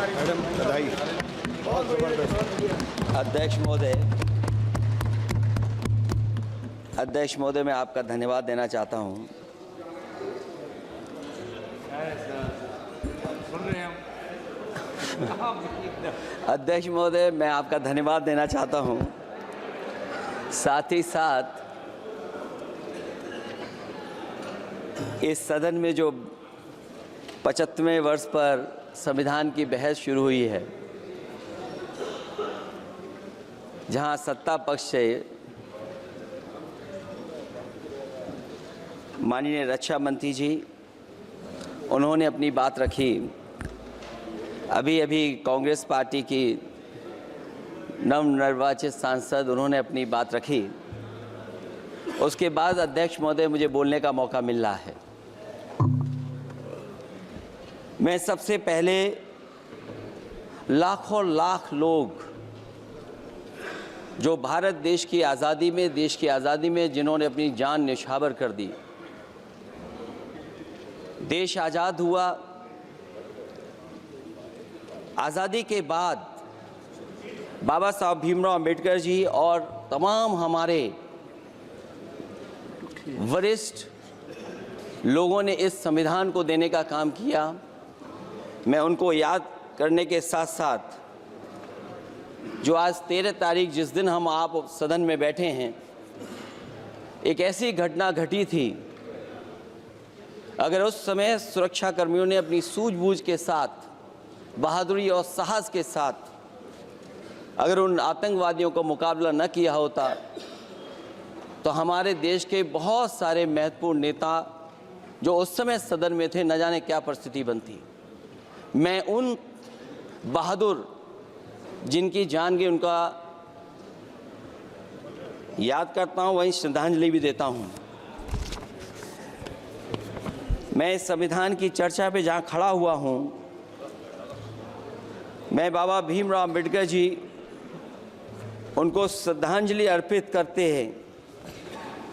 Madam बधाई, बहुत जबरदस्त। अध्यक्ष महोदय, मैं आपका धन्यवाद देना चाहता हूं। अध्यक्ष महोदय, मैं आपका धन्यवाद देना चाहता हूं। साथ ही साथ इस सदन में जो 75वें वर्ष पर संविधान की बहस शुरू हुई है, जहां सत्ता पक्ष से माननीय रक्षा मंत्री जी उन्होंने अपनी बात रखी। अभी कांग्रेस पार्टी की नवनिर्वाचित सांसद उन्होंने अपनी बात रखी। उसके बाद अध्यक्ष महोदय मुझे बोलने का मौका मिल रहा है। मैं सबसे पहले लाखों लाख लोग जो भारत देश की आज़ादी में जिन्होंने अपनी जान न्यौछावर कर दी, देश आज़ाद हुआ। आज़ादी के बाद बाबा साहब भीमराव अंबेडकर जी और तमाम हमारे वरिष्ठ लोगों ने इस संविधान को देने का काम किया। मैं उनको याद करने के साथ साथ जो आज 13 तारीख जिस दिन हम आप सदन में बैठे हैं, एक ऐसी घटना घटी थी, अगर उस समय सुरक्षा कर्मियों ने अपनी सूझबूझ के साथ, बहादुरी और साहस के साथ अगर उन आतंकवादियों को मुकाबला न किया होता तो हमारे देश के बहुत सारे महत्वपूर्ण नेता जो उस समय सदन में थे, न जाने क्या परिस्थिति बनती। मैं उन बहादुर जिनकी जान गई उनका याद करता हूं, वहीं श्रद्धांजलि भी देता हूं। मैं इस संविधान की चर्चा पे जहां खड़ा हुआ हूं, मैं बाबा भीमराव अंबेडकर जी उनको श्रद्धांजलि अर्पित करते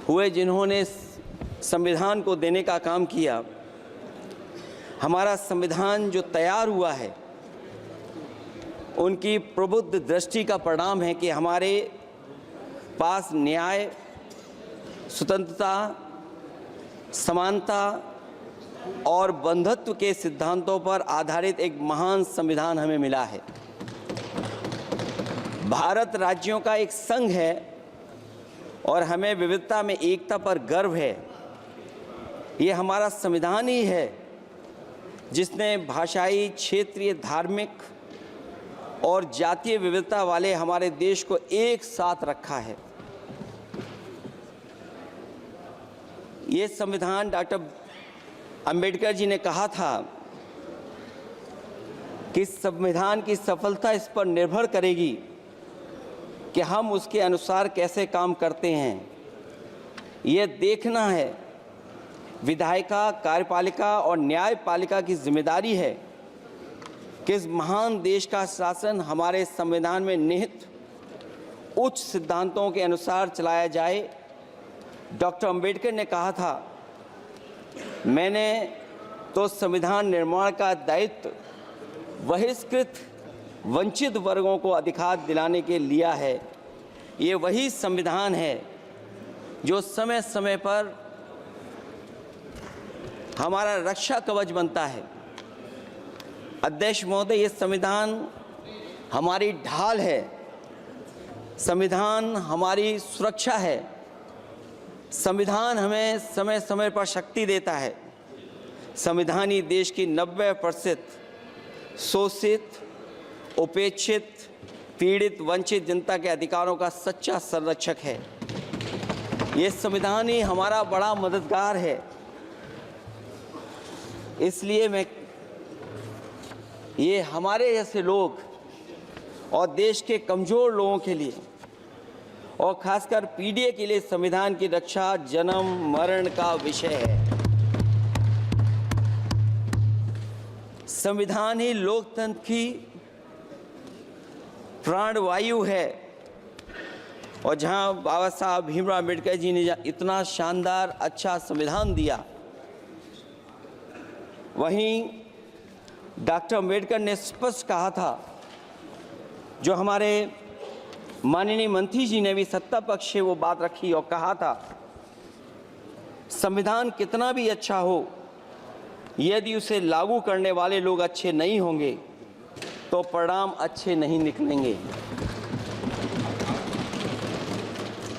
हुए जिन्होंने संविधान को देने का काम किया। हमारा संविधान जो तैयार हुआ है, उनकी प्रबुद्ध दृष्टि का परिणाम है कि हमारे पास न्याय, स्वतंत्रता, समानता और बंधुत्व के सिद्धांतों पर आधारित एक महान संविधान हमें मिला है। भारत राज्यों का एक संघ है और हमें विविधता में एकता पर गर्व है। ये हमारा संविधान ही है जिसने भाषाई, क्षेत्रीय, धार्मिक और जातीय विविधता वाले हमारे देश को एक साथ रखा है। ये संविधान डॉक्टर अंबेडकर जी ने कहा था कि संविधान की सफलता इस पर निर्भर करेगी कि हम उसके अनुसार कैसे काम करते हैं। ये देखना है, विधायिका, कार्यपालिका और न्यायपालिका की जिम्मेदारी है कि इस महान देश का शासन हमारे संविधान में निहित उच्च सिद्धांतों के अनुसार चलाया जाए। डॉक्टर अंबेडकर ने कहा था, मैंने तो संविधान निर्माण का दायित्व बहिष्कृत वंचित वर्गों को अधिकार दिलाने के लिया है। ये वही संविधान है जो समय समय पर हमारा रक्षा कवच बनता है। अध्यक्ष महोदय, ये संविधान हमारी ढाल है, संविधान हमारी सुरक्षा है, संविधान हमें समय समय पर शक्ति देता है। संविधान ही देश की 90% शोषित, उपेक्षित, पीड़ित, वंचित जनता के अधिकारों का सच्चा संरक्षक है। ये संविधान ही हमारा बड़ा मददगार है। इसलिए ये हमारे जैसे लोग और देश के कमज़ोर लोगों के लिए और खासकर पीढ़ी के लिए संविधान की रक्षा जन्म मरण का विषय है। संविधान ही लोकतंत्र की प्राणवायु है और जहां बाबा साहब भीमराव अंबेडकर जी ने इतना शानदार अच्छा संविधान दिया, वहीं डॉक्टर अम्बेडकर ने स्पष्ट कहा था, जो हमारे माननीय मंत्री जी ने भी सत्ता पक्ष से वो बात रखी और कहा था, संविधान कितना भी अच्छा हो, यदि उसे लागू करने वाले लोग अच्छे नहीं होंगे तो परिणाम अच्छे नहीं निकलेंगे।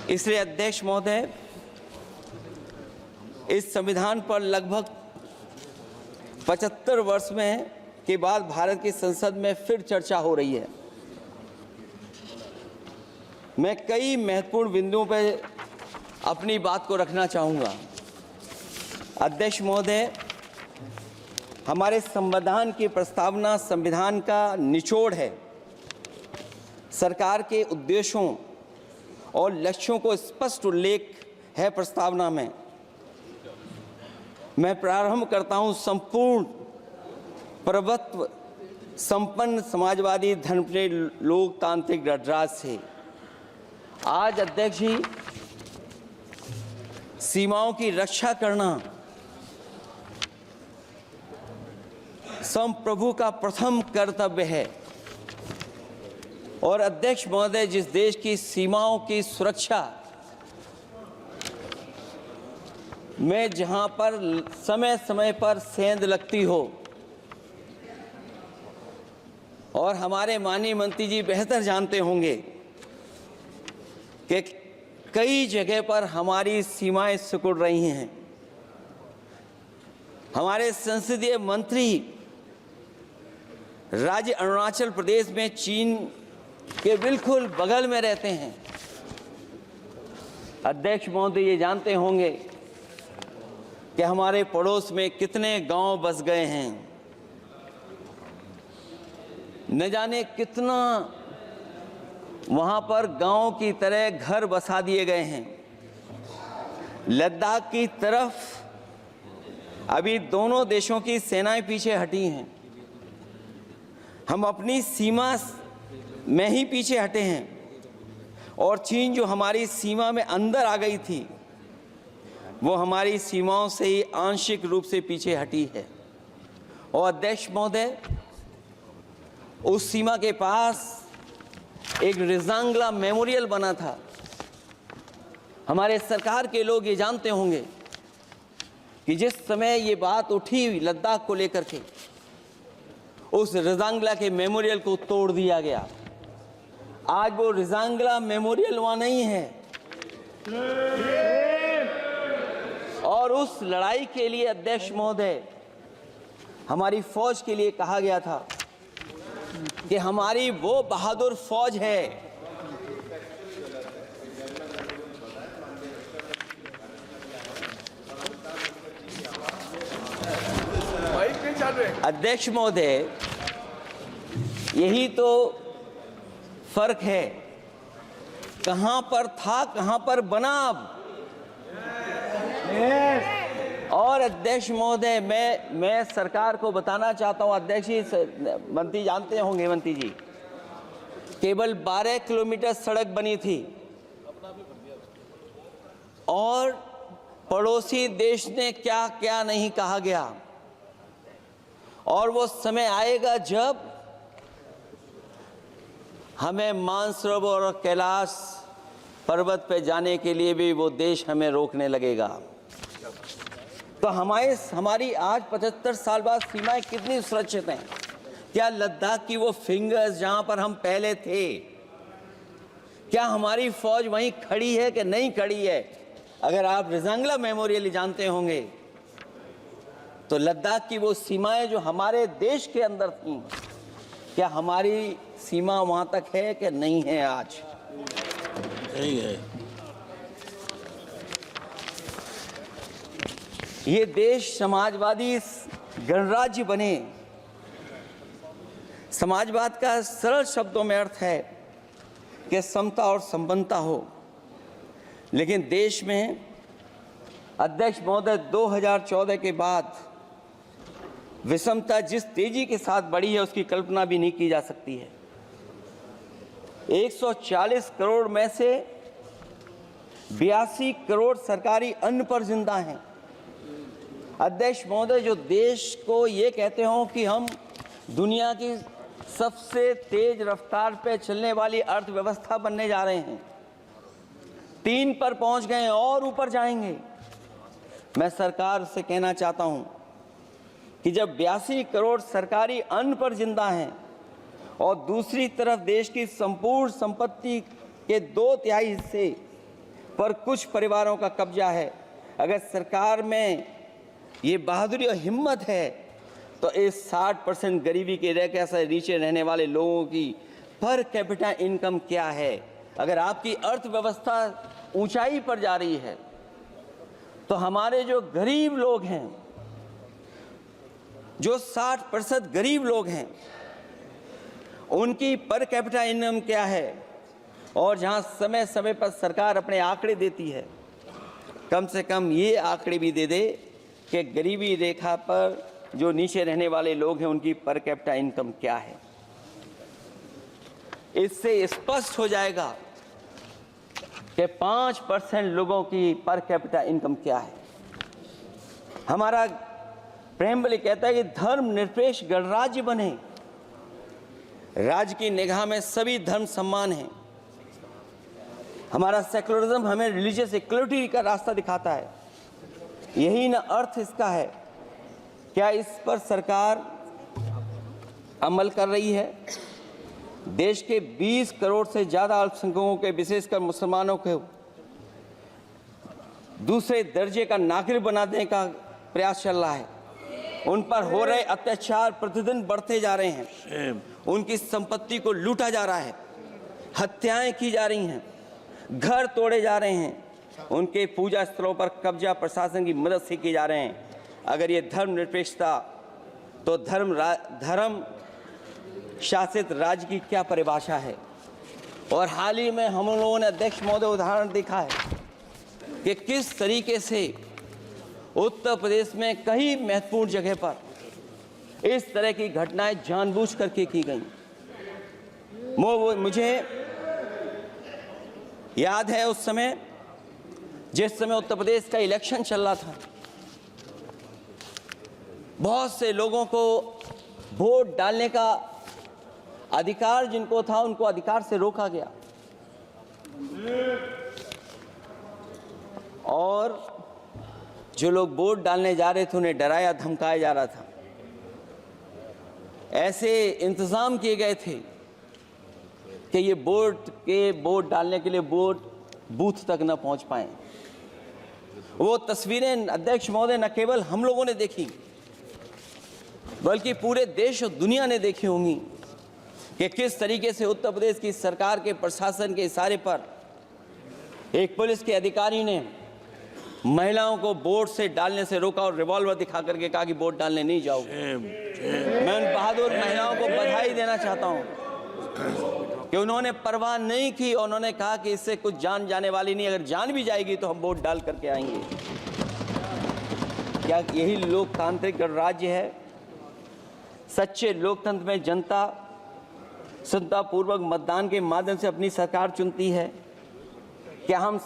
इसलिए अध्यक्ष महोदय, इस संविधान पर लगभग 75 वर्ष में के बाद भारत की संसद में फिर चर्चा हो रही है। मैं कई महत्वपूर्ण बिंदुओं पर अपनी बात को रखना चाहूँगा। अध्यक्ष महोदय, हमारे संविधान की प्रस्तावना संविधान का निचोड़ है। सरकार के उद्देश्यों और लक्ष्यों को स्पष्ट उल्लेख है प्रस्तावना में। मैं प्रारंभ करता हूं संपूर्ण प्रभुत्व संपन्न समाजवादी धर्मप्रिय लोकतांत्रिक गणराज्य से। आज अध्यक्ष जी, सीमाओं की रक्षा करना संप्रभु का प्रथम कर्तव्य है। और अध्यक्ष महोदय, जिस देश की सीमाओं की सुरक्षा में जहां पर समय समय पर सेंध लगती हो, और हमारे माननीय मंत्री जी बेहतर जानते होंगे कि कई जगह पर हमारी सीमाएं सिकुड़ रही हैं। हमारे संसदीय मंत्री राज्य अरुणाचल प्रदेश में चीन के बिल्कुल बगल में रहते हैं। अध्यक्ष महोदय, ये जानते होंगे कि हमारे पड़ोस में कितने गांव बस गए हैं, न जाने कितना वहां पर गांव की तरह घर बसा दिए गए हैं। लद्दाख की तरफ अभी दोनों देशों की सेनाएं पीछे हटी हैं। हम अपनी सीमा में ही पीछे हटे हैं, और चीन जो हमारी सीमा में अंदर आ गई थी, वो हमारी सीमाओं से ही आंशिक रूप से पीछे हटी है। और अध्यक्ष महोदय, उस सीमा के पास एक रिजांगला मेमोरियल बना था। हमारे सरकार के लोग ये जानते होंगे कि जिस समय ये बात उठी लद्दाख को लेकर के, उस रिजांगला के मेमोरियल को तोड़ दिया गया। आज वो रिजांगला मेमोरियल वहां नहीं है। और उस लड़ाई के लिए अध्यक्ष महोदय, हमारी फौज के लिए कहा गया था कि हमारी वो बहादुर फौज है अध्यक्ष महोदय, यही तो फर्क है। कहां पर था, कहां पर बना अब। और अध्यक्ष महोदय, मैं सरकार को बताना चाहता हूं, अध्यक्ष जी, मंत्री जानते होंगे, मंत्री जी, केवल 12 किलोमीटर सड़क बनी थी, और पड़ोसी देश ने क्या क्या नहीं कहा गया। और वो समय आएगा जब हमें मानसरोवर और कैलाश पर्वत पे जाने के लिए भी वो देश हमें रोकने लगेगा। तो हमारी आज 75 साल बाद सीमाएं कितनी सुरक्षित हैं। क्या लद्दाख की वो फिंगर्स जहां पर हम पहले थे, क्या हमारी फौज वहीं खड़ी है कि नहीं खड़ी है? अगर आप रिजांगला मेमोरियल जानते होंगे, तो लद्दाख की वो सीमाएं जो हमारे देश के अंदर थीं, क्या हमारी सीमा वहां तक है कि नहीं है? आज नहीं है। ये देश समाजवादी गणराज्य बने। समाजवाद का सरल शब्दों में अर्थ है कि समता और संपन्नता हो। लेकिन देश में अध्यक्ष महोदय 2014 के बाद विषमता जिस तेजी के साथ बढ़ी है उसकी कल्पना भी नहीं की जा सकती है। 140 करोड़ में से 82 करोड़ सरकारी अन्न पर जिंदा हैं। अध्यक्ष महोदय, जो देश को ये कहते हो कि हम दुनिया की सबसे तेज रफ्तार पे चलने वाली अर्थव्यवस्था बनने जा रहे हैं। 3 पर पहुंच गए और ऊपर जाएंगे। मैं सरकार से कहना चाहता हूं कि जब 82 करोड़ सरकारी अन्न पर जिंदा हैं और दूसरी तरफ देश की संपूर्ण संपत्ति के 2/3 हिस्से पर कुछ परिवारों का कब्जा है, अगर सरकार में ये बहादुरी और हिम्मत है तो इस 60% गरीबी के रेखा से नीचे रहने वाले लोगों की पर कैपिटा इनकम क्या है? अगर आपकी अर्थव्यवस्था ऊंचाई पर जा रही है तो हमारे जो गरीब लोग हैं, जो 60% गरीब लोग हैं, उनकी पर कैपिटा इनकम क्या है? और जहां समय समय पर सरकार अपने आंकड़े देती है, कम से कम ये आंकड़े भी दे दे कि गरीबी रेखा पर जो नीचे रहने वाले लोग हैं उनकी पर कैपिटा इनकम क्या है। इससे स्पष्ट हो जाएगा कि 5% लोगों की पर कैपिटा इनकम क्या है। हमारा प्रेमबली कहता है कि धर्मनिरपेक्ष गणराज्य बने, राज्य की निगाह में सभी धर्म समान हैं। हमारा सेकुलरिज्म हमें रिलीजियस इक्वलिटी का रास्ता दिखाता है। यही ना अर्थ इसका है। क्या इस पर सरकार अमल कर रही है? देश के 20 करोड़ से ज़्यादा अल्पसंख्यकों के, विशेषकर मुसलमानों को दूसरे दर्जे का नागरिक बनाने का प्रयास चल रहा है। उन पर हो रहे अत्याचार प्रतिदिन बढ़ते जा रहे हैं। उनकी संपत्ति को लूटा जा रहा है, हत्याएं की जा रही हैं, घर तोड़े जा रहे हैं, उनके पूजा स्थलों पर कब्जा प्रशासन की मदद से किए जा रहे हैं। अगर ये धर्मनिरपेक्षता, तो धर्म शासित राज्य की क्या परिभाषा है? और हाल ही में हम लोगों ने अध्यक्ष महोदय उदाहरण देखा है कि किस तरीके से उत्तर प्रदेश में कई महत्वपूर्ण जगह पर इस तरह की घटनाएं जानबूझ करके की गई। मुझे याद है उस समय, जिस समय उत्तर प्रदेश का इलेक्शन चल रहा था, बहुत से लोगों को वोट डालने का अधिकार जिनको था, उनको अधिकार से रोका गया और जो लोग वोट डालने जा रहे थे उन्हें डराया धमकाया जा रहा था। ऐसे इंतजाम किए गए थे कि ये वोट डालने के लिए वोट बूथ तक न पहुंच पाए। वो तस्वीरें अध्यक्ष महोदय न केवल हम लोगों ने देखी, बल्कि पूरे देश और दुनिया ने देखी होंगी कि किस तरीके से उत्तर प्रदेश की सरकार के प्रशासन के इशारे पर एक पुलिस के अधिकारी ने महिलाओं को वोट से डालने से रोका और रिवॉल्वर दिखा करके कहा कि वोट डालने नहीं जाओगे। मैं उन बहादुर महिलाओं को बधाई देना चाहता हूं कि उन्होंने परवाह नहीं की और उन्होंने कहा कि इससे कुछ जान जाने वाली नहीं, अगर जान भी जाएगी तो हम वोट डाल करके आएंगे। क्या यही लोकतांत्रिक गणराज्य है? सच्चे लोकतंत्र में जनता श्रद्धापूर्वक मतदान के माध्यम से अपनी सरकार चुनती है। क्या हम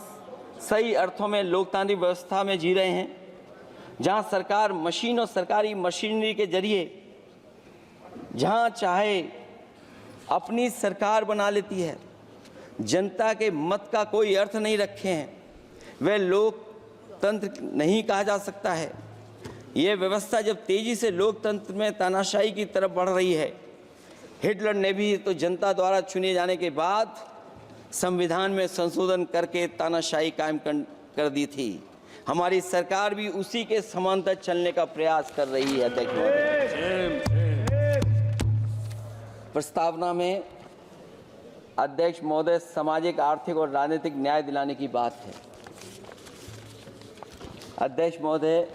सही अर्थों में लोकतांत्रिक व्यवस्था में जी रहे हैं, जहां सरकार मशीन और सरकारी मशीनरी के जरिए जहां चाहे अपनी सरकार बना लेती है, जनता के मत का कोई अर्थ नहीं रखे हैं, वह लोकतंत्र नहीं कहा जा सकता है। यह व्यवस्था जब तेजी से लोकतंत्र में तानाशाही की तरफ बढ़ रही है, हिटलर ने भी तो जनता द्वारा चुने जाने के बाद संविधान में संशोधन करके तानाशाही कायम कर दी थी। हमारी सरकार भी उसी के समांतर चलने का प्रयास कर रही है। अध्यक्ष महोदय, प्रस्तावना में अध्यक्ष महोदय सामाजिक, आर्थिक और राजनीतिक न्याय दिलाने की बात है। अध्यक्ष महोदय,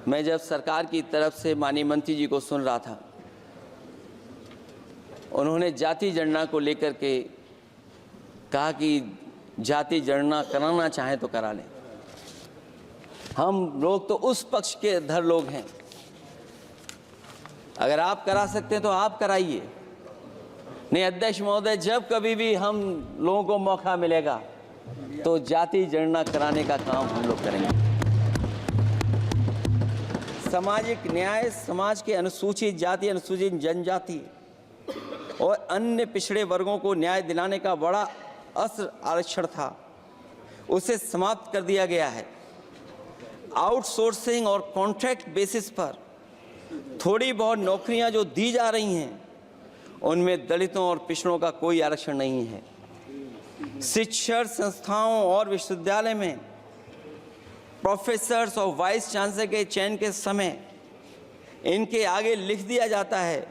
मैं जब सरकार की तरफ से माननीय मंत्री जी को सुन रहा था, उन्होंने जाति जनगणना को लेकर के कहा कि जाति जनगणना कराना चाहें तो करा लें। हम लोग तो उस पक्ष के धर लोग हैं, अगर आप करा सकते हैं तो आप कराइए। नहीं अध्यक्ष महोदय, जब कभी भी हम लोगों को मौका मिलेगा तो जाति जनगणना कराने का काम हम लोग करेंगे। सामाजिक न्याय समाज के अनुसूचित जाति, अनुसूचित जनजाति और अन्य पिछड़े वर्गों को न्याय दिलाने का बड़ा अस्त्र आरक्षण था, उसे समाप्त कर दिया गया है। आउटसोर्सिंग और कॉन्ट्रैक्ट बेसिस पर थोड़ी बहुत नौकरियां जो दी जा रही हैं, उनमें दलितों और पिछड़ों का कोई आरक्षण नहीं है। शिक्षण संस्थाओं और विश्वविद्यालय में प्रोफेसर्स और वाइस चांसलर के चयन के समय इनके आगे लिख दिया जाता है,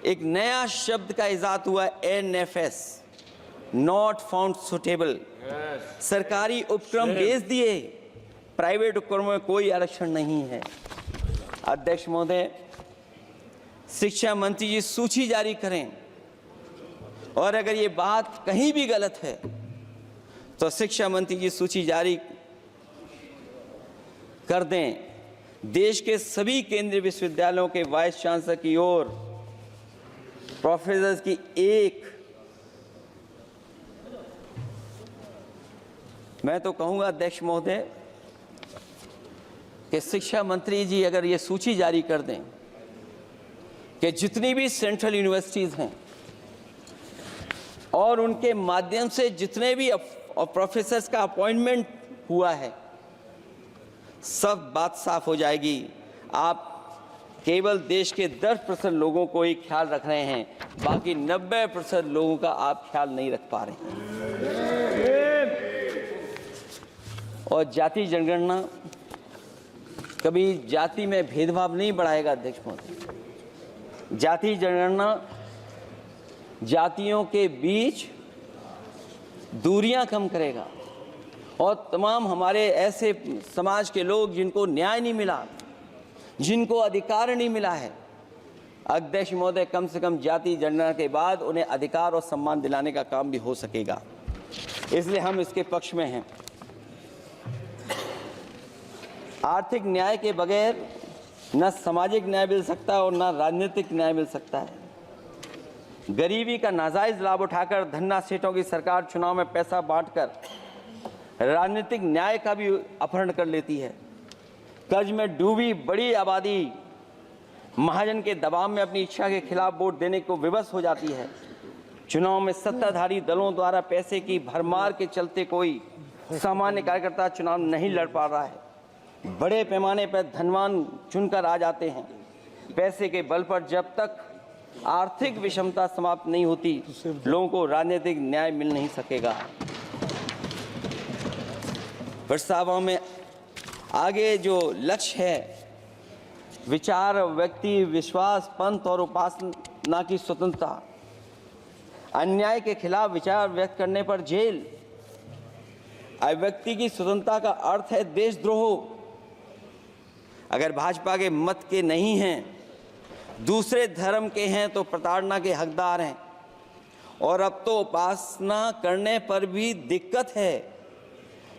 एक नया शब्द का इजाद हुआ, NFS, नॉट फाउंड सुटेबल। सरकारी उपक्रम भेज दिए, प्राइवेट उपक्रमों में कोई आरक्षण नहीं है। अध्यक्ष महोदय, शिक्षा मंत्री जी सूची जारी करें, और अगर ये बात कहीं भी गलत है तो शिक्षा मंत्री जी सूची जारी कर दें। देश के सभी केंद्रीय विश्वविद्यालयों के वाइस चांसलर की ओर प्रोफेसर्स की एक, मैं तो कहूंगा अध्यक्ष महोदय कि शिक्षा मंत्री जी अगर ये सूची जारी कर दें कि जितनी भी सेंट्रल यूनिवर्सिटीज़ हैं और उनके माध्यम से जितने भी प्रोफेसर्स का अपॉइंटमेंट हुआ है, सब बात साफ हो जाएगी। आप केवल देश के 10% लोगों को ही ख्याल रख रहे हैं, बाकी 90% लोगों का आप ख्याल नहीं रख पा रहे हैं। और जाति जनगणना कभी जाति में भेदभाव नहीं बढ़ाएगा अध्यक्ष महोदय। जाति जनगणना जातियों के बीच दूरियां कम करेगा और तमाम हमारे ऐसे समाज के लोग जिनको न्याय नहीं मिला, जिनको अधिकार नहीं मिला है, अध्यक्ष महोदय कम से कम जाति जनगणना के बाद उन्हें अधिकार और सम्मान दिलाने का काम भी हो सकेगा। इसलिए हम इसके पक्ष में हैं। आर्थिक न्याय के बगैर न सामाजिक न्याय मिल सकता है और न राजनीतिक न्याय मिल सकता है। गरीबी का नाजायज लाभ उठाकर धन्ना सेठों की सरकार चुनाव में पैसा बांटकर राजनीतिक न्याय का भी अपहरण कर लेती है। कर्ज में डूबी बड़ी आबादी महाजन के दबाव में अपनी इच्छा के खिलाफ वोट देने को विवश हो जाती है। चुनाव में सत्ताधारी दलों द्वारा पैसे की भरमार के चलते कोई सामान्य कार्यकर्ता चुनाव नहीं लड़ पा रहा है। बड़े पैमाने पर धनवान चुनकर आ जाते हैं। पैसे के बल पर जब तक आर्थिक विषमता समाप्त नहीं होती, लोगों को राजनीतिक न्याय मिल नहीं सकेगा। प्रस्तावों में आगे जो लक्ष्य है, विचार, व्यक्ति, विश्वास, पंथ और उपासना की स्वतंत्रता, अन्याय के खिलाफ विचार व्यक्त करने पर जेल, अभिव्यक्ति की स्वतंत्रता का अर्थ है देशद्रोह। अगर भाजपा के मत के नहीं हैं, दूसरे धर्म के हैं तो प्रताड़ना के हकदार हैं। और अब तो उपासना करने पर भी दिक्कत है,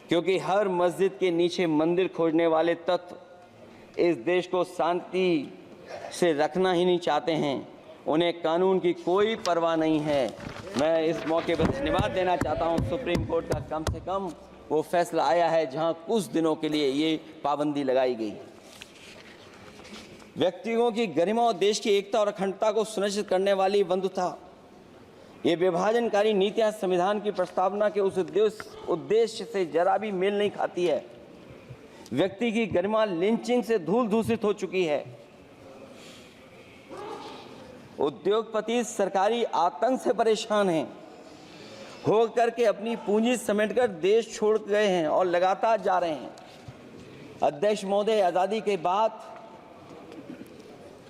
क्योंकि हर मस्जिद के नीचे मंदिर खोजने वाले तत्व इस देश को शांति से रखना ही नहीं चाहते हैं। उन्हें कानून की कोई परवाह नहीं है। मैं इस मौके पर धन्यवाद देना चाहता हूं। सुप्रीम कोर्ट का कम से कम वो फैसला आया है जहां कुछ दिनों के लिए ये पाबंदी लगाई गई। व्यक्तियों की गरिमा और देश की एकता और अखंडता को सुनिश्चित करने वाली बंधुता, ये विभाजनकारी नीतियां संविधान की प्रस्तावना के उस उद्देश्य से जरा भी मेल नहीं खाती है। व्यक्ति की गरिमा लिंचिंग से धूल दूषित हो चुकी है। उद्योगपति सरकारी आतंक से परेशान हैं, होकर के अपनी पूंजी समेटकर देश छोड़ गए हैं और लगातार जा रहे हैं। अध्यक्ष महोदय, आज़ादी के बाद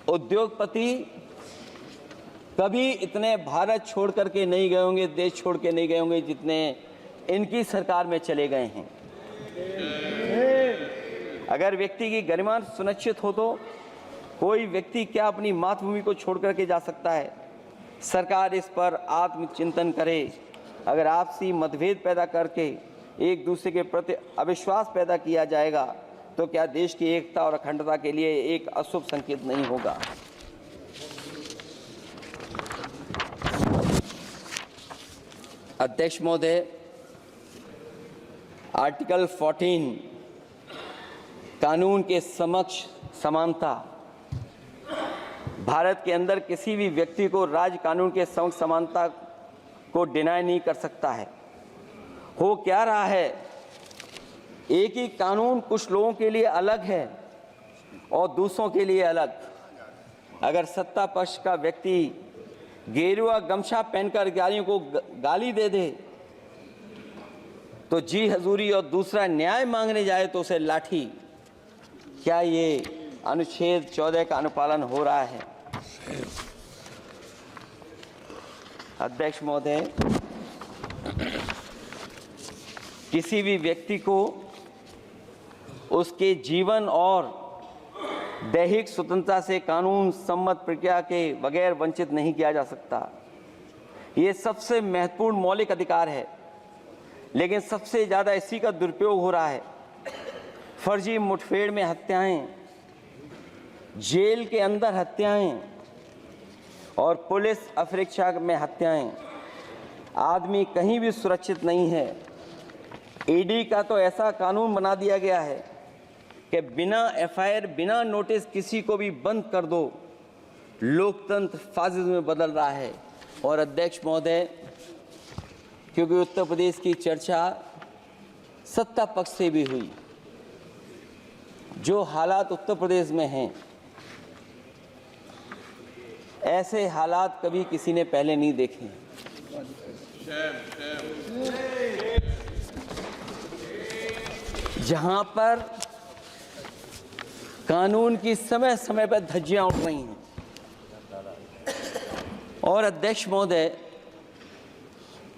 उद्योगपति कभी इतने भारत छोड़ करके नहीं गए होंगे, देश छोड़ के नहीं गए होंगे जितने इनकी सरकार में चले गए हैं। अगर व्यक्ति की गरिमा सुनिश्चित हो तो कोई व्यक्ति क्या अपनी मातृभूमि को छोड़ करके जा सकता है। सरकार इस पर आत्मचिंतन करे। अगर आपसी मतभेद पैदा करके एक दूसरे के प्रति अविश्वास पैदा किया जाएगा तो क्या देश की एकता और अखंडता के लिए एक अशुभ संकेत नहीं होगा। अध्यक्ष महोदय, आर्टिकल 14 कानून के समक्ष समानता। भारत के अंदर किसी भी व्यक्ति को राज्य कानून के समक्ष समानता को डिनाई नहीं कर सकता है। हो क्या रहा है, एक ही कानून कुछ लोगों के लिए अलग है और दूसरों के लिए अलग। अगर सत्ता पक्ष का व्यक्ति गेरुआ गमछा पहनकर अधिकारियों को गाली दे दे तो जी हजूरी और दूसरा न्याय मांगने जाए तो उसे लाठी। क्या ये अनुच्छेद 14 का अनुपालन हो रहा है? अध्यक्ष महोदय, किसी भी व्यक्ति को उसके जीवन और दैहिक स्वतंत्रता से कानून सम्मत प्रक्रिया के बगैर वंचित नहीं किया जा सकता। ये सबसे महत्वपूर्ण मौलिक अधिकार है, लेकिन सबसे ज़्यादा इसी का दुरुपयोग हो रहा है। फर्जी मुठभेड़ में हत्याएं, जेल के अंदर हत्याएं और पुलिस अफरीक्षा में हत्याएं। आदमी कहीं भी सुरक्षित नहीं है। ईडी का तो ऐसा कानून बना दिया गया है कि बिना एफआईआर, बिना नोटिस किसी को भी बंद कर दो। लोकतंत्र फासिज्म में बदल रहा है। और अध्यक्ष महोदय, क्योंकि उत्तर प्रदेश की चर्चा सत्ता पक्ष से भी हुई, जो हालात उत्तर प्रदेश में हैं, ऐसे हालात कभी किसी ने पहले नहीं देखे। जहां पर कानून की समय समय पर धज्जियां उठ रही हैं। और अध्यक्ष महोदय,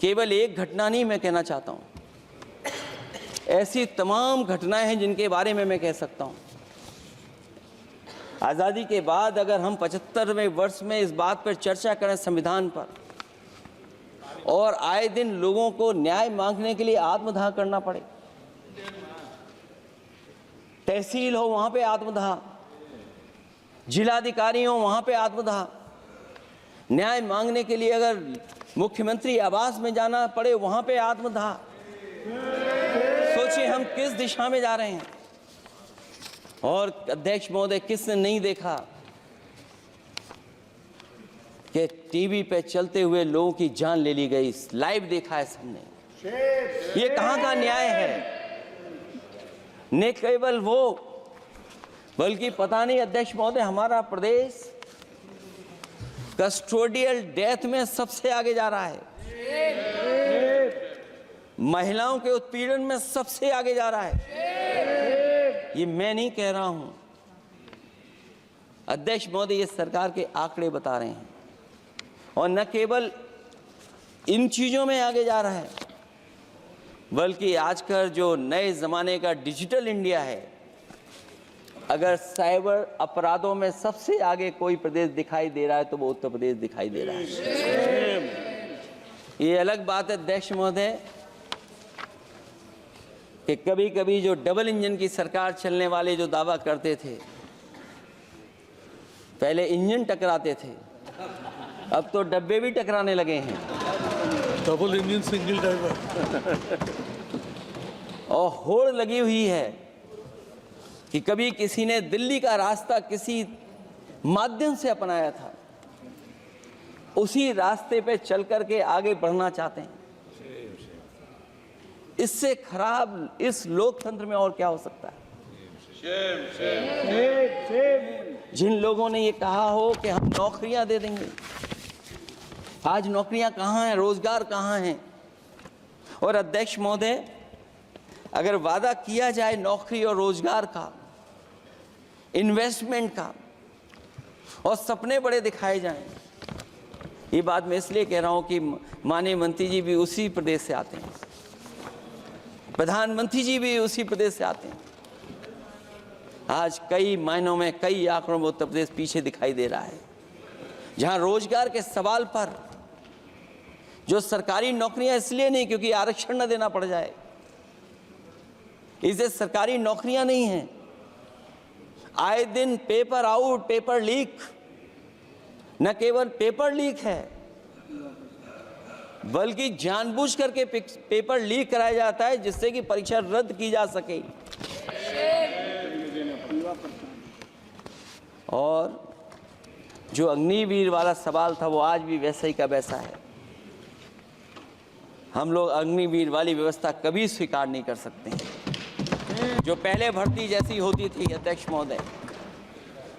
केवल एक घटना नहीं मैं कहना चाहता हूं, ऐसी तमाम घटनाएं हैं जिनके बारे में मैं कह सकता हूं। आज़ादी के बाद अगर हम 75वें वर्ष में इस बात पर चर्चा करें संविधान पर, और आए दिन लोगों को न्याय मांगने के लिए आत्मदाह करना पड़े, तहसील हो वहां पे आत्मदाह, जिलाधिकारी हो वहां पे आत्मदाह, न्याय मांगने के लिए अगर मुख्यमंत्री आवास में जाना पड़े वहां पे आत्मदाह। सोचिए हम किस दिशा में जा रहे हैं। और अध्यक्ष महोदय, किसने नहीं देखा कि टीवी पे चलते हुए लोगों की जान ले ली गई? लाइव देखा है सबने। ये कहां का न्याय है? न केवल वो, बल्कि पता नहीं अध्यक्ष महोदय, हमारा प्रदेश कस्टोडियल डेथ में सबसे आगे जा रहा है, महिलाओं के उत्पीड़न में सबसे आगे जा रहा है। ये मैं नहीं कह रहा हूं, अध्यक्ष महोदय, ये सरकार के आंकड़े बता रहे हैं। और न केवल इन चीजों में आगे जा रहा है, बल्कि आजकल जो नए जमाने का डिजिटल इंडिया है, अगर साइबर अपराधों में सबसे आगे कोई प्रदेश दिखाई दे रहा है तो वो उत्तर प्रदेश दिखाई दे रहा है। ये अलग बात है अध्यक्ष महोदय कि कभी कभी जो डबल इंजन की सरकार चलने वाले जो दावा करते थे, पहले इंजन टकराते थे, अब तो डब्बे भी टकराने लगे हैं। Double engine single driver. और होड़ लगी हुई है कि कभी किसी ने दिल्ली का रास्ता किसी माध्यम से अपनाया था, उसी रास्ते पे चल करके आगे बढ़ना चाहते हैं। इससे खराब इस लोकतंत्र में और क्या हो सकता है? जिन लोगों ने ये कहा हो कि हम नौकरियां दे देंगे, आज नौकरियां कहां हैं, रोजगार कहां हैं? और अध्यक्ष महोदय, अगर वादा किया जाए नौकरी और रोजगार का, इन्वेस्टमेंट का, और सपने बड़े दिखाए जाएं, ये बात मैं इसलिए कह रहा हूं कि माननीय मंत्री जी भी उसी प्रदेश से आते हैं, प्रधानमंत्री जी भी उसी प्रदेश से आते हैं। आज कई मायनों में, कई आंकड़ों में उत्तर प्रदेश पीछे दिखाई दे रहा है। जहां रोजगार के सवाल पर, जो सरकारी नौकरियां इसलिए नहीं क्योंकि आरक्षण न देना पड़ जाए, इसे सरकारी नौकरियां नहीं हैं। आए दिन पेपर आउट, पेपर लीक, न केवल पेपर लीक है बल्कि जानबूझ करके पेपर लीक कराया जाता है जिससे कि परीक्षा रद्द की जा सके। और जो अग्निवीर वाला सवाल था वो आज भी वैसा ही का वैसा है। हम लोग अग्निवीर वाली व्यवस्था कभी स्वीकार नहीं कर सकते हैं। जो पहले भर्ती जैसी होती थी अध्यक्ष महोदय,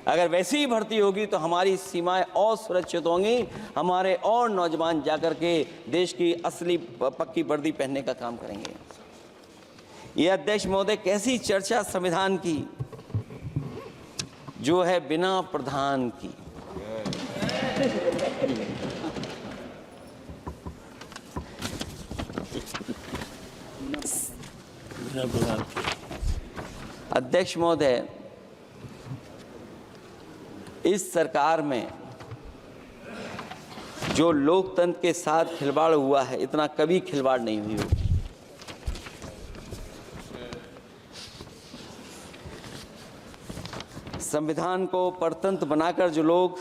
अगर वैसी ही भर्ती होगी तो हमारी सीमाएं और सुरक्षित होंगी, हमारे और नौजवान जाकर के देश की असली पक्की वर्दी पहनने का काम करेंगे। ये अध्यक्ष महोदय कैसी चर्चा संविधान की जो है बिना प्रधान की। अध्यक्ष महोदय, इस सरकार में जो लोकतंत्र के साथ खिलवाड़ हुआ है, इतना कभी खिलवाड़ नहीं हुई होगी। संविधान को परतंत्र बनाकर जो लोग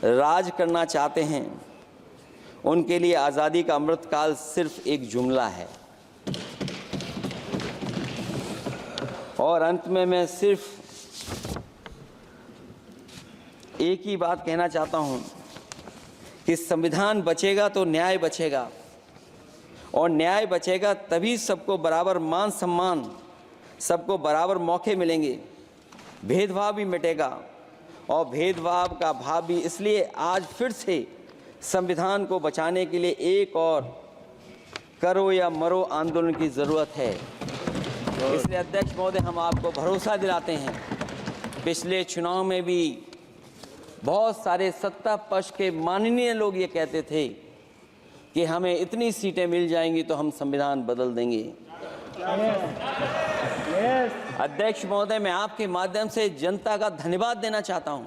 राज करना चाहते हैं, उनके लिए आज़ादी का अमृतकाल सिर्फ एक जुमला है। और अंत में मैं सिर्फ एक ही बात कहना चाहता हूं कि संविधान बचेगा तो न्याय बचेगा, और न्याय बचेगा तभी सबको बराबर मान सम्मान, सबको बराबर मौके मिलेंगे, भेदभाव भी मिटेगा। और भेदभाव का भाव भी इसलिए आज फिर से संविधान को बचाने के लिए एक और करो या मरो आंदोलन की ज़रूरत है। इसलिए अध्यक्ष महोदय, हम आपको भरोसा दिलाते हैं, पिछले चुनाव में भी बहुत सारे सत्ता पक्ष के माननीय लोग ये कहते थे कि हमें इतनी सीटें मिल जाएंगी तो हम संविधान बदल देंगे। अध्यक्ष महोदय, मैं आपके माध्यम से जनता का धन्यवाद देना चाहता हूं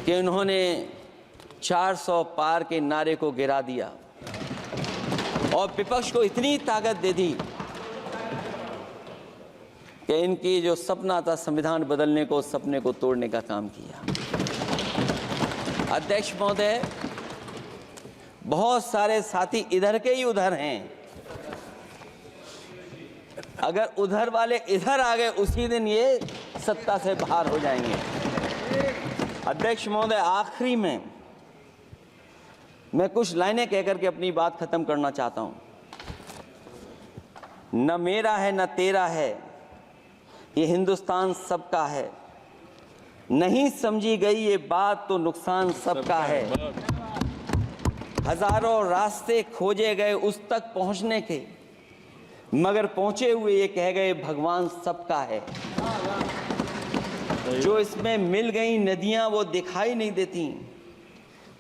कि उन्होंने 400 पार के नारे को गिरा दिया और विपक्ष को इतनी ताकत दे दी कि इनकी जो सपना था संविधान बदलने को, उस सपने को तोड़ने का काम किया। अध्यक्ष महोदय, बहुत सारे साथी इधर के ही उधर हैं, अगर उधर वाले इधर आ गए उसी दिन ये सत्ता से बाहर हो जाएंगे। अध्यक्ष महोदय, आखिरी में मैं कुछ लाइनें कहकर के अपनी बात खत्म करना चाहता हूं। न मेरा है न तेरा है, ये हिंदुस्तान सबका है। नहीं समझी गई ये बात तो नुकसान सबका है। हजारों रास्ते खोजे गए उस तक पहुंचने के, मगर पहुंचे हुए ये कह गए भगवान सबका है। जो इसमें मिल गई नदियां वो दिखाई नहीं देती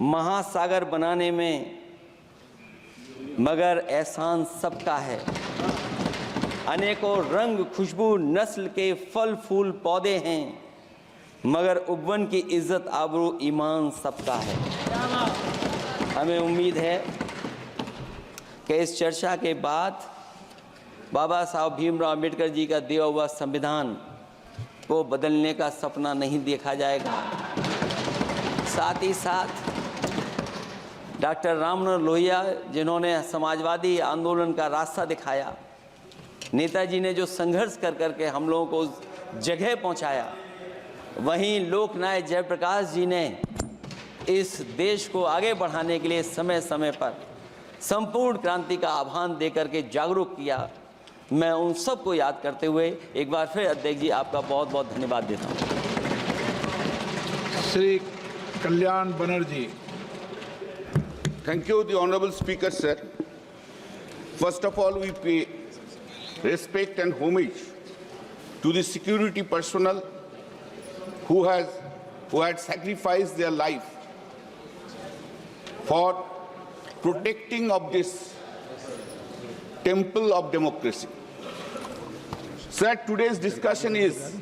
महासागर बनाने में, मगर एहसान सबका है। अनेकों रंग खुशबू नस्ल के फल फूल पौधे हैं, मगर उपवन की इज्जत आबरू ईमान सबका है। हमें उम्मीद है कि इस चर्चा के बाद बाबा साहब भीमराव अम्बेडकर जी का दिया हुआ संविधान को बदलने का सपना नहीं देखा जाएगा। साथ ही साथ डॉक्टर राममनोहर लोहिया, जिन्होंने समाजवादी आंदोलन का रास्ता दिखाया, नेताजी ने जो संघर्ष कर करके हम लोगों को उस जगह पहुंचाया, वहीं लोकनायक जयप्रकाश जी ने इस देश को आगे बढ़ाने के लिए समय समय पर संपूर्ण क्रांति का आह्वान देकर के जागरूक किया। मैं उन सबको याद करते हुए एक बार फिर अध्यक्ष जी आपका बहुत बहुत धन्यवाद देता हूँ। Shri Kalyan Banerjee. Thank you, the Honorable Speaker, sir. First of all, we pay respect and homage to the security personnel who had sacrificed their life for protecting of this temple of democracy. Sir, today's discussion is